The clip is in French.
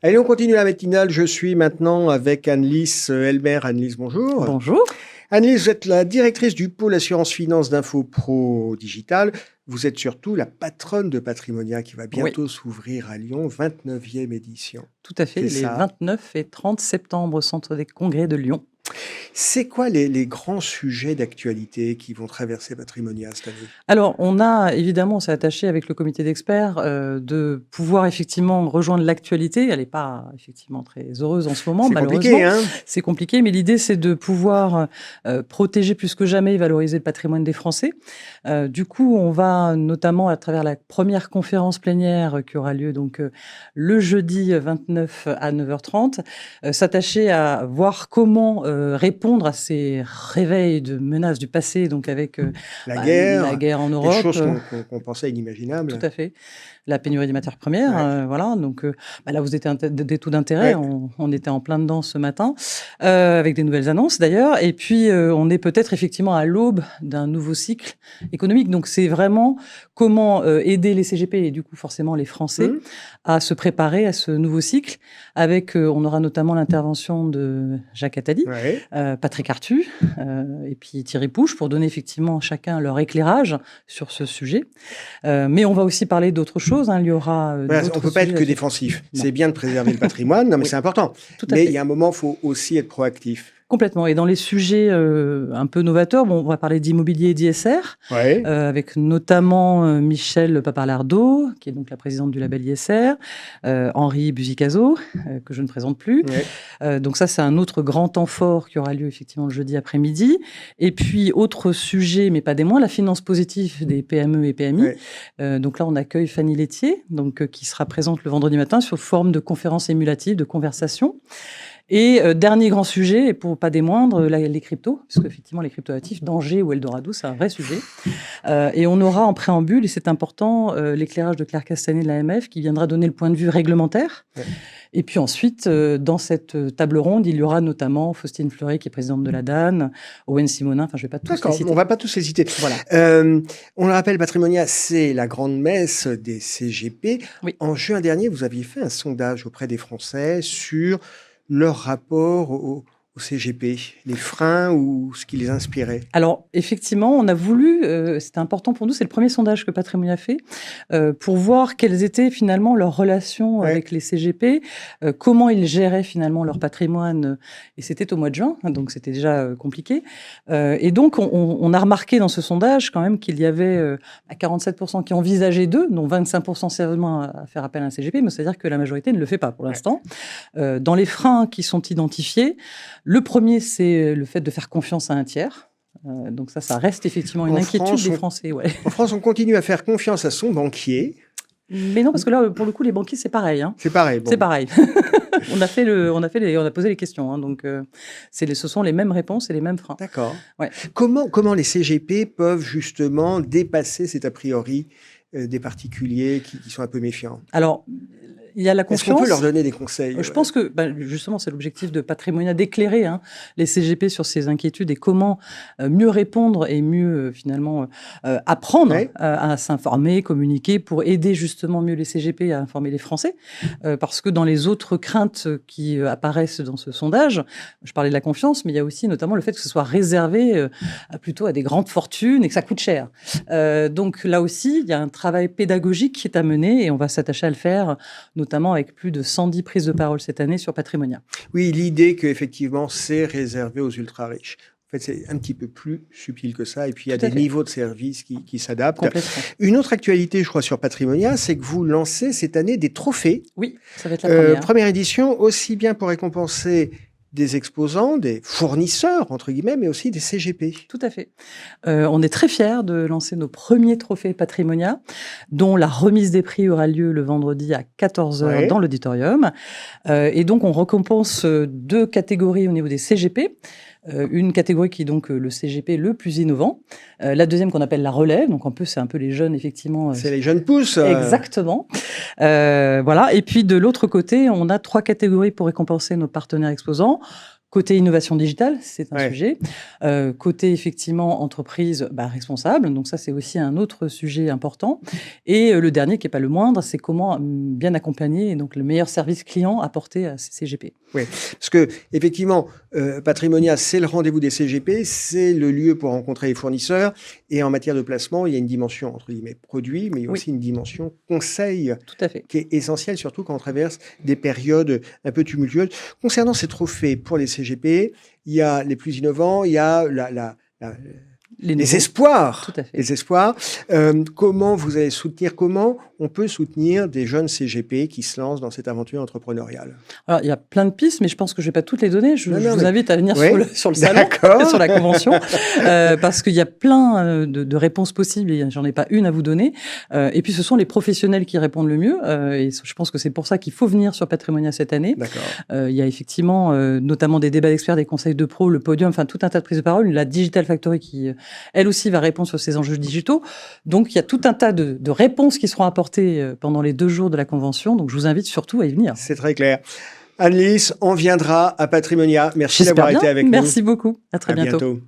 Allez, on continue la matinale. Je suis maintenant avec Annelise Elmer. Annelise, bonjour. Bonjour. Annelise, vous êtes la directrice du pôle Assurance Finance d'InfoPro Digital. Vous êtes surtout la patronne de Patrimonia qui va bientôt s'ouvrir à Lyon, 29e édition. Tout à fait, les 29 et 30 septembre au Centre des Congrès de Lyon. C'est quoi les grands sujets d'actualité qui vont traverser Patrimonia cette année? Alors, on s'est attaché avec le comité d'experts de pouvoir effectivement rejoindre l'actualité. Elle n'est pas effectivement très heureuse en ce moment, malheureusement. C'est compliqué, hein? C'est compliqué, mais l'idée, c'est de pouvoir protéger plus que jamais et valoriser le patrimoine des Français. Du coup, on va notamment, à travers la première conférence plénière qui aura lieu donc le jeudi 29 à 9h30, s'attacher à voir comment répondre à ces réveils de menaces du passé, donc avec la guerre en Europe. Des choses qu'on pensait inimaginables. Tout à fait. La pénurie des matières premières, voilà. Donc là, vous étiez des taux d'intérêt. On était en plein dedans ce matin, avec des nouvelles annonces d'ailleurs. Et puis, on est peut-être effectivement à l'aube d'un nouveau cycle économique. Donc, c'est vraiment comment aider les CGP et du coup forcément les Français à se préparer à ce nouveau cycle. Avec, on aura notamment l'intervention de Jacques Attali, Patrick Artus et puis Thierry Pouche pour donner effectivement chacun leur éclairage sur ce sujet. Mais on va aussi parler d'autres choses. Il y aura on ne peut pas être que défensif. C'est bien de préserver le patrimoine, non, mais c'est important. Mais il y a un moment, il faut aussi être proactif. Complètement. Et dans les sujets un peu novateurs, on va parler d'immobilier et d'ISR, avec notamment Michel Papalardo, qui est donc la présidente du label ISR, Henri Buzicazo, que je ne présente plus. Donc ça, c'est un autre grand temps fort qui aura lieu effectivement le jeudi après-midi. Et puis, autre sujet, mais pas des moindres, la finance positive des PME et PMI. Donc là, on accueille Fanny Laitier, donc, qui sera présente le vendredi matin sous forme de conférence émulative, de conversation. Et dernier grand sujet, et pour pas des moindres, les cryptos, parce qu'effectivement, les cryptoactifs, danger ou Eldorado, c'est un vrai sujet. Et on aura en préambule, et c'est important, l'éclairage de Claire Castanet de l'AMF, qui viendra donner le point de vue réglementaire. Et puis ensuite, dans cette table ronde, il y aura notamment Faustine Fleury, qui est présidente de la DAN, Owen Simonin, enfin je ne vais pas tous les citer. On ne va pas tous les citer. Voilà. On le rappelle, Patrimonia, c'est la grande messe des CGP. En juin dernier, vous aviez fait un sondage auprès des Français sur leur rapport au CGP, les freins ou ce qui les inspirait? Alors, effectivement, on a voulu, c'était important pour nous, c'est le premier sondage que Patrimonia a fait, pour voir quelles étaient finalement leurs relations avec les CGP, comment ils géraient finalement leur patrimoine, et c'était au mois de juin, donc c'était déjà compliqué. Et donc, on a remarqué dans ce sondage quand même qu'il y avait 47% qui envisageaient d'eux, dont 25% sérieusement à faire appel à un CGP, mais c'est-à-dire que la majorité ne le fait pas pour l'instant. Dans les freins qui sont identifiés, le premier, c'est le fait de faire confiance à un tiers. Donc ça reste effectivement une inquiétude des Français. En France, on continue à faire confiance à son banquier. Mais non, parce que là, pour le coup, les banquiers, c'est pareil. C'est pareil. C'est pareil. on a posé les questions. Donc, ce sont les mêmes réponses et les mêmes freins. D'accord. Comment les CGP peuvent justement dépasser cet a priori des particuliers qui sont un peu méfiants? Alors, il y a la confiance. Est-ce qu'on peut leur donner des conseils? Je pense que, justement, c'est l'objectif de Patrimonia, d'éclairer les CGP sur ces inquiétudes et comment mieux répondre et mieux, finalement, apprendre à s'informer, communiquer pour aider justement mieux les CGP à informer les Français. Parce que dans les autres craintes qui apparaissent dans ce sondage, je parlais de la confiance, mais il y a aussi notamment le fait que ce soit réservé plutôt à des grandes fortunes et que ça coûte cher. Donc là aussi, il y a un travail pédagogique qui est à mener et on va s'attacher à le faire, notamment avec plus de 110 prises de parole cette année sur Patrimonia. Oui, l'idée qu'effectivement, c'est réservé aux ultra-riches. En fait, c'est un petit peu plus subtil que ça. Et puis, il y a des niveaux de services qui s'adaptent. Une autre actualité, je crois, sur Patrimonia, c'est que vous lancez cette année des trophées. Oui, ça va être la première. Première édition, aussi bien pour récompenser des exposants, des fournisseurs, entre guillemets, mais aussi des CGP. Tout à fait. On est très fiers de lancer nos premiers trophées Patrimonia, dont la remise des prix aura lieu le vendredi à 14h dans l'auditorium. Et donc, on récompense 2 catégories au niveau des CGP. Une catégorie qui est donc le CGP le plus innovant. La deuxième qu'on appelle la relève, donc c'est un peu les jeunes, effectivement. C'est les jeunes pousses. Exactement. Voilà. Et puis de l'autre côté, on a 3 catégories pour récompenser nos partenaires exposants. Côté innovation digitale, c'est un sujet. Côté, effectivement, entreprise responsable. Donc ça, c'est aussi un autre sujet important. Et le dernier, qui n'est pas le moindre, c'est comment bien accompagner et donc le meilleur service client apporté à ces CGP. Oui, parce que effectivement, Patrimonia, c'est le rendez-vous des CGP, c'est le lieu pour rencontrer les fournisseurs. Et en matière de placement, il y a une dimension, entre guillemets, produit, mais il y a aussi une dimension conseil. Tout à fait. Qui est essentielle, surtout quand on traverse des périodes un peu tumultueuses. Concernant ces trophées pour les CGP, il y a les plus innovants, il y a les espoirs. Tout à fait. Les espoirs. Comment vous allez soutenir, comment on peut soutenir des jeunes CGP qui se lancent dans cette aventure entrepreneuriale? Alors, il y a plein de pistes, mais je pense que je ne vais pas toutes les donner. Je vous invite à venir sur le salon, sur la convention, parce qu'il y a plein de réponses possibles et j'en ai pas une à vous donner. Et puis, ce sont les professionnels qui répondent le mieux. Et je pense que c'est pour ça qu'il faut venir sur Patrimonia cette année. Il y a effectivement notamment des débats d'experts, des conseils de pros, le podium, enfin tout un tas de prises de parole. La Digital Factory qui, elle aussi, va répondre sur ces enjeux digitaux. Donc, il y a tout un tas de réponses qui seront apportées pendant les 2 jours de la convention. Donc, je vous invite surtout à y venir. C'est très clair. Anne-Lys, on viendra à Patrimonia. Merci d'avoir été avec nous. Merci beaucoup. À très bientôt.